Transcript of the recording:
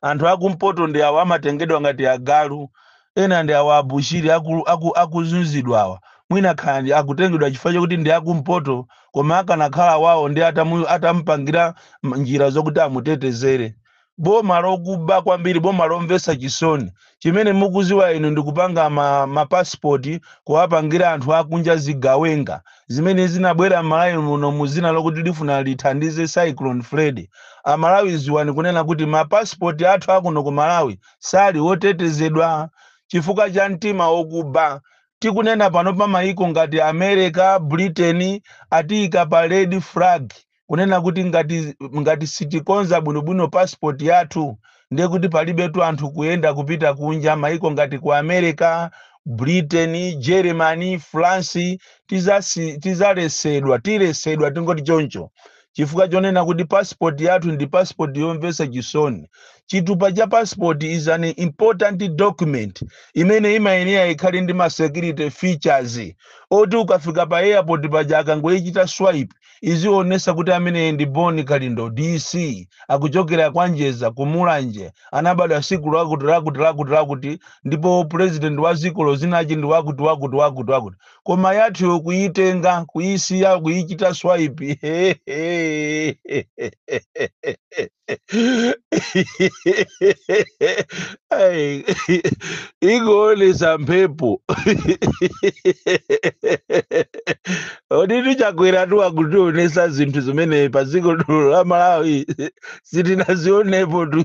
anthu akumpoto ndi awa amatengedwa ngati agalu, ena ndi awa abushiri akuzunzidwa awa mwina khandi akutengedwa chifukwa chokuti ndi akumpoto koma akanakhala wawo ndi atamupangira njira zokuti amutetezere. Boma lokuba kwambiri, boma lomvesa chisoni. Chimene mukuziwa inu ndikupanga mapasipoti kuwapangira anthu akunja zigawenga zimene zinabwera Malawi muno muzina lokuti lifuna lithandize Cyclone Freddy. Amalawi ziwani kunena kuti mapasipoti athu akuno ku Malawi sali wotetezedwa chifukwa cha mtima wokuba. Tikunena pano pa maiko ngati America, Britain atika pa red flag kunena kuti ngati sitikonza bwinobwino passport yathu ndiye kuti palibetu anthu kuyenda kupita kunja maiko ngati ku America, Britain, Germany, France tilesedwa tingoti choncho chifukwa chonena kuti passport yathu ndi passport yomvesa chisoni. Chitupa cha passport is an important document imene imayenera ikhali ndi ma security features oti ukafika pa airport paja akangoyichita swipe izionesa kuti amene ndi Boni Kalindo DC akuchokera kwanjeza kumulanje anabadwa siku lakuti ndipo president wa ziko zinachi ndi wakuti koma yathu yokuyitenga kuyisiya kuyichita swipe Hey, igolesa mphepo oditu chakwera tu akutionesa zinthu zimene pa dziko la Malawi sitinazionepo tu